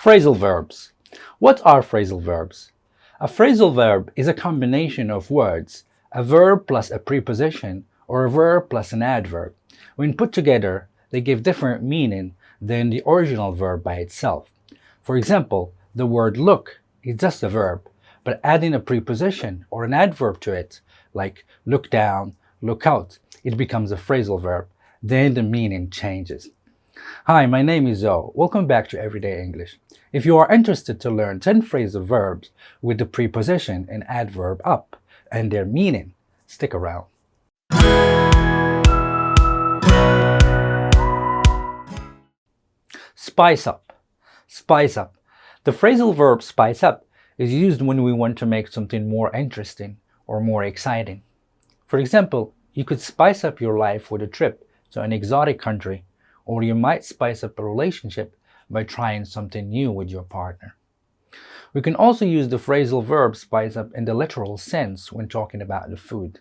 Phrasal verbs. What are phrasal verbs? A phrasal verb is a combination of words, a verb plus a preposition, or a verb plus an adverb. When put together, they give different meaning than the original verb by itself. For example, the word look is just a verb, but adding a preposition or an adverb to it, like look down, look out, it becomes a phrasal verb. Then the meaning changes. Hi, my name is Zoe. Welcome back to Everyday English. If you are interested to learn 10 phrasal verbs with the preposition and adverb up and their meaning, stick around. Spice up. Spice up. The phrasal verb spice up is used when we want to make something more interesting or more exciting. For example, you could spice up your life with a trip to an exotic country, or you might spice up a relationship by trying something new with your partner. We can also use the phrasal verb spice up in the literal sense when talking about the food.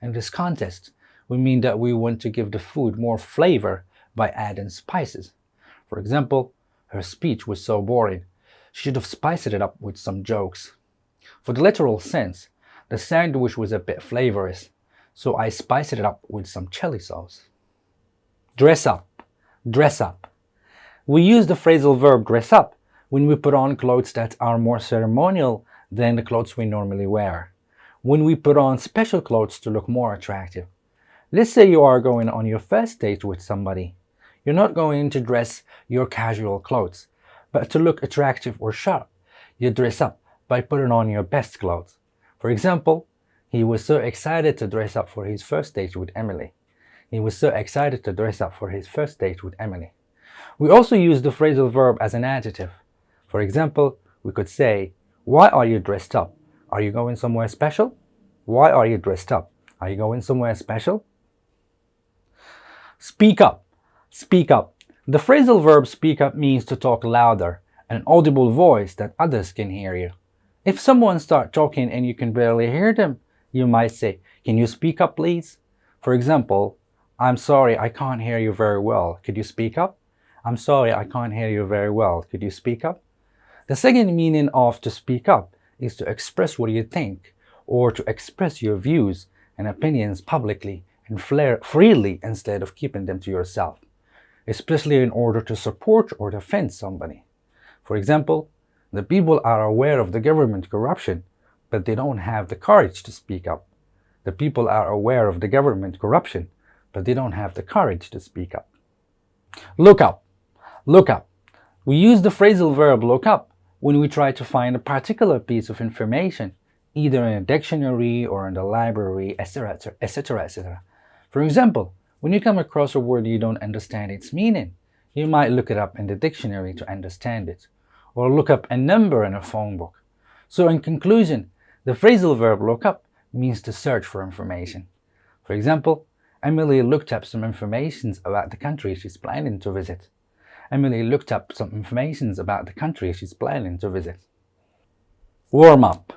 In this context, we mean that we want to give the food more flavor by adding spices. For example, her speech was so boring, she should have spiced it up with some jokes. For the literal sense, the sandwich was a bit flavorous, so I spiced it up with some chili sauce. Dress up. Dress up. We use the phrasal verb dress up when we put on clothes that are more ceremonial than the clothes we normally wear. When we put on special clothes to look more attractive. Let's say you are going on your first date with somebody. You're not going to dress your casual clothes, but to look attractive or sharp, you dress up by putting on your best clothes. For example, he was so excited to dress up for his first date with Emily. He was so excited to dress up for his first date with Emily. We also use the phrasal verb as an adjective. For example, we could say, why are you dressed up? Are you going somewhere special? Why are you dressed up? Are you going somewhere special? Speak up. Speak up. The phrasal verb speak up means to talk louder, an audible voice that others can hear you. If someone starts talking and you can barely hear them, you might say, can you speak up please? For example, I'm sorry, I can't hear you very well. Could you speak up? I'm sorry, I can't hear you very well. Could you speak up? The second meaning of to speak up is to express what you think or to express your views and opinions publicly and freely instead of keeping them to yourself, especially in order to support or defend somebody. For example, the people are aware of the government corruption, but they don't have the courage to speak up. The people are aware of the government corruption, but they don't have the courage to speak up. Look up. Look up. We use the phrasal verb look up when we try to find a particular piece of information, either in a dictionary or in the library, etc., etc., etc. For example, when you come across a word you don't understand its meaning, you might look it up in the dictionary to understand it, or look up a number in a phone book. So in conclusion, the phrasal verb look up means to search for information. For example, Emily looked up some information about the country she's planning to visit. Emily looked up some information about the country she's planning to visit. Warm up.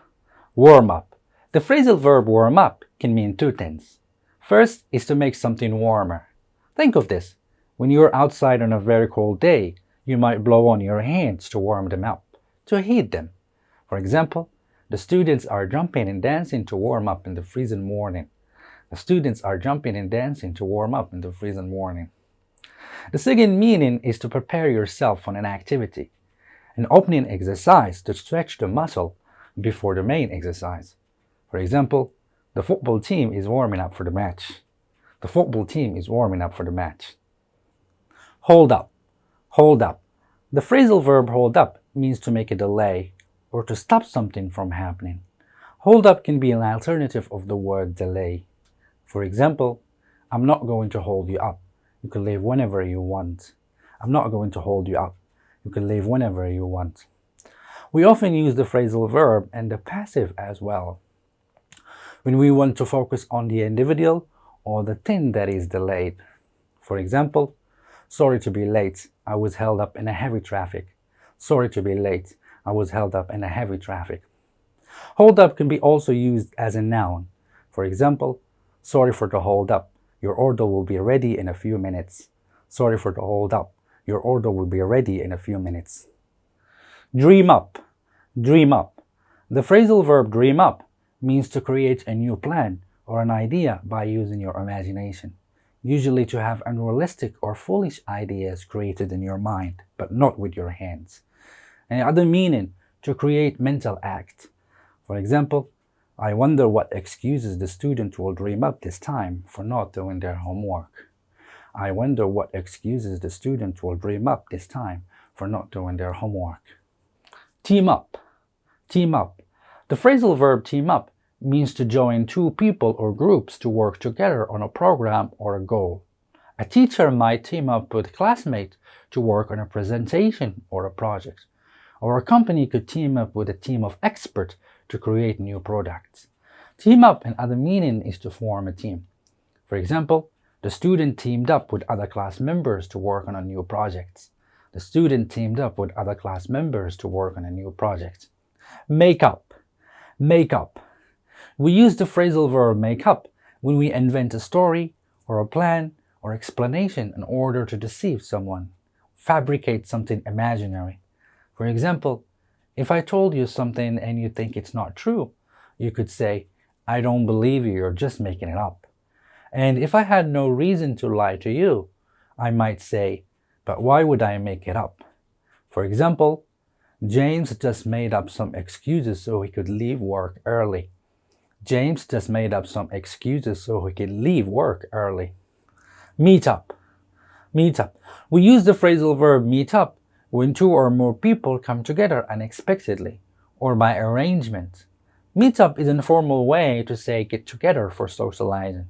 Warm up. The phrasal verb warm up can mean two things. First is to make something warmer. Think of this. When you're outside on a very cold day, you might blow on your hands to warm them up, to heat them. For example, the students are jumping and dancing to warm up in the freezing morning. The students are jumping and dancing to warm up in the freezing morning. The second meaning is to prepare yourself for an activity, an opening exercise to stretch the muscle before the main exercise. For example, the football team is warming up for the match. The football team is warming up for the match. Hold up. Hold up. The phrasal verb hold up means to make a delay or to stop something from happening. Hold up can be an alternative of the word delay. For example, I'm not going to hold you up. You can leave whenever you want. I'm not going to hold you up. You can leave whenever you want. We often use the phrasal verb and the passive as well, when we want to focus on the individual or the thing that is delayed. For example, sorry to be late. I was held up in a heavy traffic. Sorry to be late. I was held up in a heavy traffic. Hold up can be also used as a noun. For example, sorry for the hold up. Your order will be ready in a few minutes. Sorry for the hold up. Your order will be ready in a few minutes. Dream up. Dream up. The phrasal verb dream up means to create a new plan or an idea by using your imagination, usually to have unrealistic or foolish ideas created in your mind, but not with your hands. And the other meaning, to create mental act. For example, I wonder what excuses the student will dream up this time for not doing their homework. I wonder what excuses the student will dream up this time for not doing their homework. Team up. Team up. The phrasal verb team up means to join two people or groups to work together on a program or a goal. A teacher might team up with a classmate to work on a presentation or a project. Or a company could team up with a team of experts to create new products. Team up in other meaning is to form a team. For example, the student teamed up with other class members to work on a new project. The student teamed up with other class members to work on a new project. Make up. Make up. We use the phrasal verb make up when we invent a story or a plan or explanation in order to deceive someone, fabricate something imaginary. For example, if I told you something and you think it's not true, you could say, I don't believe you, you're just making it up. And if I had no reason to lie to you, I might say, but why would I make it up? For example, James just made up some excuses so he could leave work early. James just made up some excuses so he could leave work early. Meet up. Meet up. We use the phrasal verb meet up when two or more people come together unexpectedly or by arrangement. Meet up is an informal way to say get together for socializing.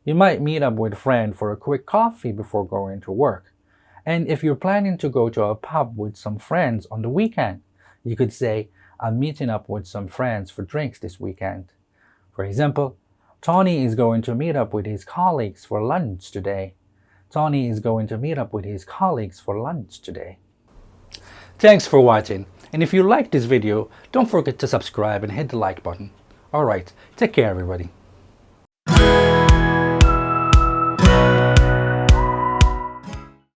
You might meet up with a friend for a quick coffee before going to work. And if you're planning to go to a pub with some friends on the weekend, you could say, I'm meeting up with some friends for drinks this weekend. For example, Tony is going to meet up with his colleagues for lunch today. Tony is going to meet up with his colleagues for lunch today. Thanks for watching, and if you liked this video, don't forget to subscribe and hit the like button. Alright, take care everybody.